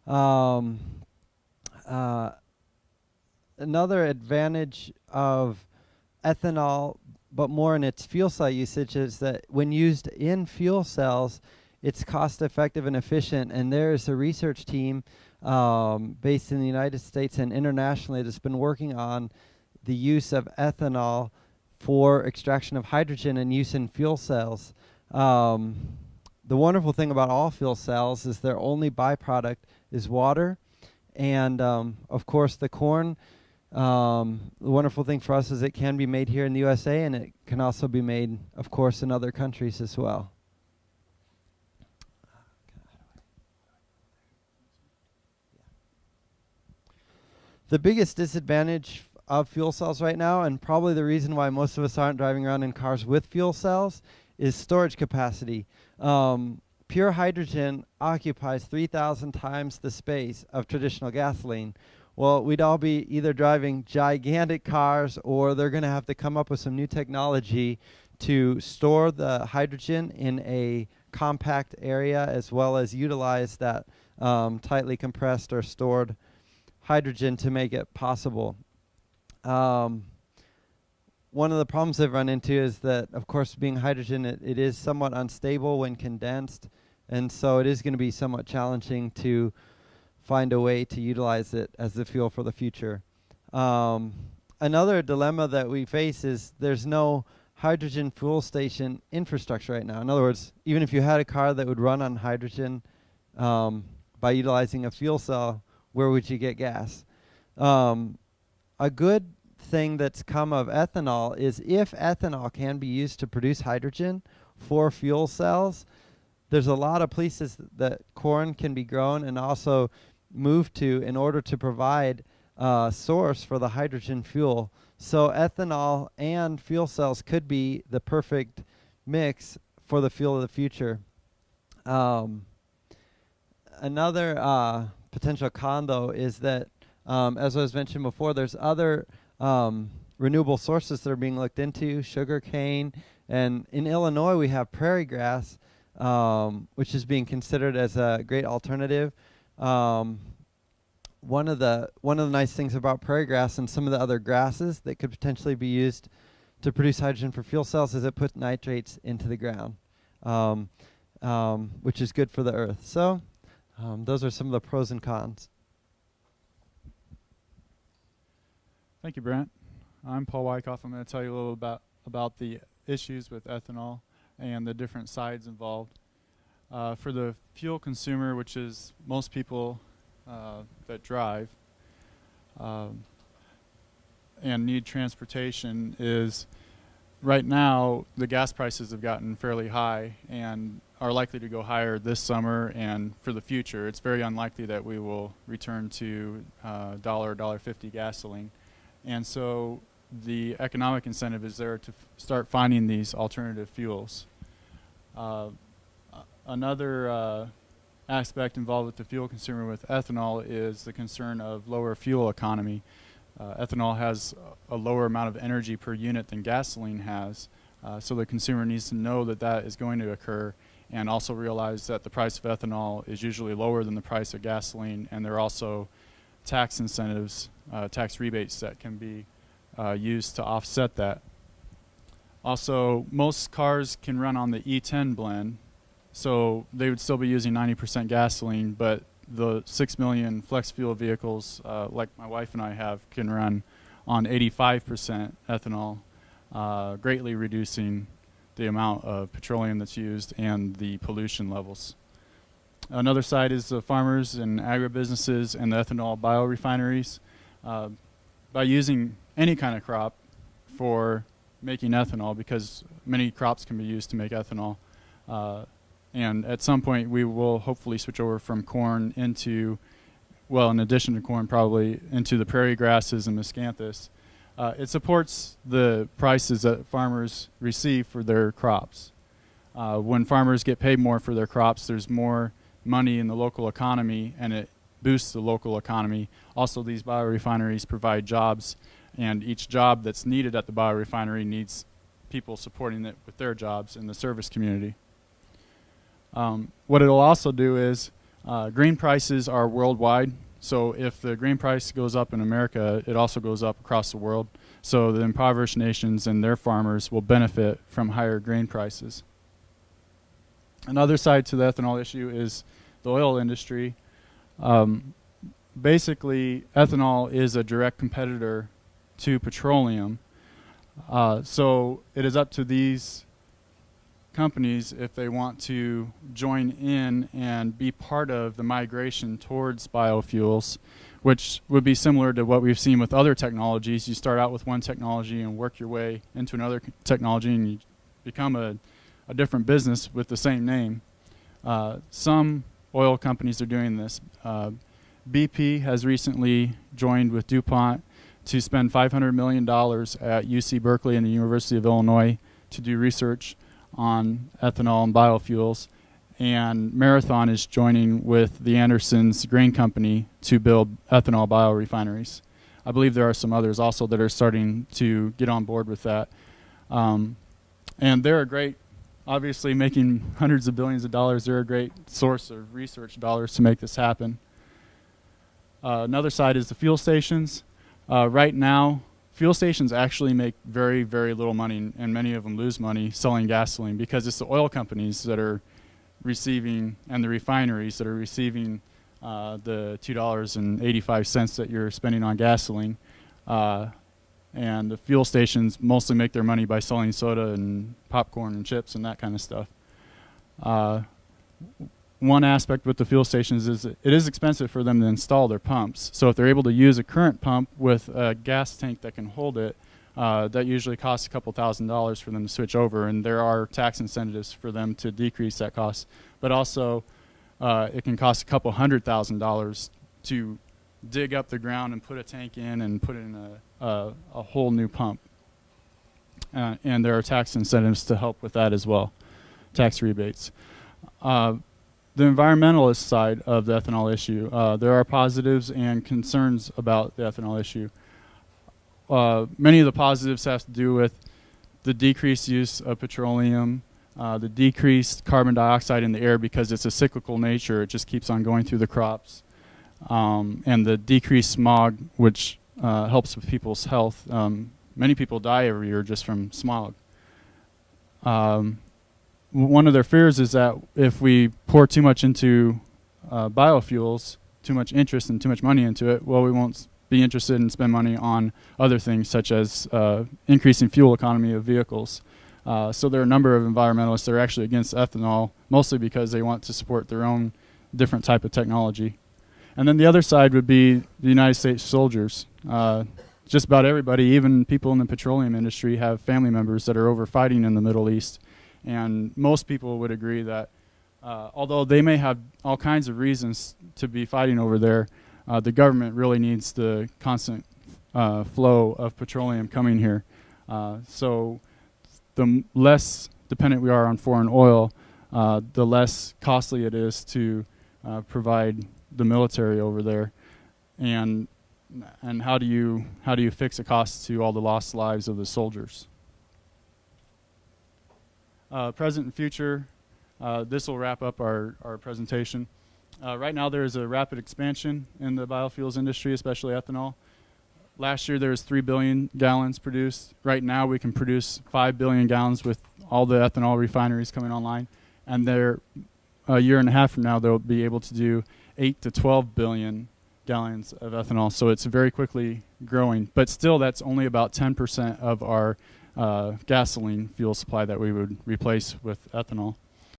Um, Another advantage of ethanol, but more in its fuel cell usage, is that when used in fuel cells, it's cost effective and efficient. And there is a research team based in the United States and internationally that's been working on the use of ethanol for extraction of hydrogen and use in fuel cells. The wonderful thing about all fuel cells is their only byproduct is water. And of course, the corn, the wonderful thing for us is it can be made here in the USA, and it can also be made, of course, in other countries as well. The biggest disadvantage of fuel cells right now, and probably the reason why most of us aren't driving around in cars with fuel cells, is storage capacity. Pure hydrogen occupies 3,000 times the space of traditional gasoline. Well, we'd all be either driving gigantic cars, or they're going to have to come up with some new technology to store the hydrogen in a compact area, as well as utilize that tightly compressed or stored hydrogen to make it possible. One of the problems I've run into is that, of course, being hydrogen, it is somewhat unstable when condensed, and so it is going to be somewhat challenging to find a way to utilize it as the fuel for the future. Another dilemma that we face is there's no hydrogen fuel station infrastructure right now. In other words, even if you had a car that would run on hydrogen by utilizing a fuel cell, where would you get gas? A good thing that's come of ethanol is if ethanol can be used to produce hydrogen for fuel cells, there's a lot of places that corn can be grown and also moved to in order to provide a source for the hydrogen fuel. So ethanol and fuel cells could be the perfect mix for the fuel of the future. Another potential con, though, is that, as was mentioned before, there's other renewable sources that are being looked into, sugar cane, and in Illinois we have prairie grass, which is being considered as a great alternative. One of the nice things about prairie grass and some of the other grasses that could potentially be used to produce hydrogen for fuel cells is it puts nitrates into the ground, which is good for the earth. So those are some of the pros and cons. Thank you, Brent. I'm Paul Wikoff. I'm going to tell you a little about the issues with ethanol and the different sides involved. For the fuel consumer, which is most people that drive and need transportation, is right now the gas prices have gotten fairly high and are likely to go higher this summer and for the future. It's very unlikely that we will return to $1.50 gasoline. And so the economic incentive is there to start finding these alternative fuels. Another aspect involved with the fuel consumer with ethanol is the concern of lower fuel economy. Ethanol has a lower amount of energy per unit than gasoline has, so the consumer needs to know that that is going to occur, and also realize that the price of ethanol is usually lower than the price of gasoline, and there are also tax incentives, tax rebates that can be used to offset that. Also, most cars can run on the E10 blend, so they would still be using 90% gasoline, but the 6 million flex fuel vehicles, like my wife and I have, can run on 85% ethanol, greatly reducing the amount of petroleum that's used and the pollution levels. Another side is the farmers and agribusinesses and the ethanol biorefineries. By using any kind of crop for making ethanol, because many crops can be used to make ethanol, and at some point we will hopefully switch over from corn into, well, in addition to corn, probably into the prairie grasses and miscanthus. It supports the prices that farmers receive for their crops. When farmers get paid more for their crops, there's more money in the local economy, and it boosts the local economy. Also, these biorefineries provide jobs, and each job that's needed at the biorefinery needs people supporting it with their jobs in the service community. What it'll also do is Grain prices are worldwide, so if the grain price goes up in America, it also goes up across the world. So the impoverished nations and their farmers will benefit from higher grain prices. Another side to the ethanol issue is the oil industry. Basically, ethanol is a direct competitor to petroleum. So it is up to these companies if they want to join in and be part of the migration towards biofuels, which would be similar to what we've seen with other technologies. You start out with one technology and work your way into another technology, and you become a different business with the same name. Some oil companies are doing this. BP has recently joined with DuPont to spend $500 million at UC Berkeley and the University of Illinois to do research on ethanol and biofuels. And Marathon is joining with the Andersons Grain Company to build ethanol biorefineries. I believe there are some others also that are starting to get on board with that. And they're a great, obviously making hundreds of billions of dollars, they're a great source of research dollars to make this happen. Another side is the fuel stations. Right now, fuel stations actually make very, very little money, and many of them lose money selling gasoline because it's the oil companies that are receiving, and the refineries that are receiving the $2.85 that you're spending on gasoline. And the fuel stations mostly make their money by selling soda and popcorn and chips and that kind of stuff. One aspect with the fuel stations is it is expensive for them to install their pumps. So if they're able to use a current pump with a gas tank that can hold it, that usually costs a couple $1,000s for them to switch over, and there are tax incentives for them to decrease that cost. But also, it can cost a couple $100,000 to dig up the ground and put a tank in and put in a whole new pump. And there are tax incentives to help with that as well, tax rebates. The environmentalist side of the ethanol issue, there are positives and concerns about the ethanol issue. Many of the positives have to do with the decreased use of petroleum, the decreased carbon dioxide in the air because it's a cyclical nature, it just keeps on going through the crops, and the decreased smog, which helps with people's health. Many people die every year just from smog. One of their fears is that if we pour too much into biofuels, too much interest and too much money into it, well, we won't be interested in spend money on other things such as increasing fuel economy of vehicles. So there are a number of environmentalists that are actually against ethanol, mostly because they want to support their own different type of technology. And then the other side would be the United States soldiers. Just about everybody, even people in the petroleum industry, have family members that are over fighting in the Middle East. And most people would agree that although they may have all kinds of reasons to be fighting over there, the government really needs the constant flow of petroleum coming here. So the less dependent we are on foreign oil, the less costly it is to provide the military over there. And how do you fix the costs to all the lost lives of the soldiers? Present and future, this will wrap up our presentation. Right now there is a rapid expansion in the biofuels industry, especially ethanol. Last year there was 3 billion gallons produced. Right now we can produce 5 billion gallons with all the ethanol refineries coming online. And a year and a half from now they'll be able to do 8 to 12 billion gallons of ethanol. So it's very quickly growing. But still that's only about 10% of our gasoline fuel supply that we would replace with ethanol.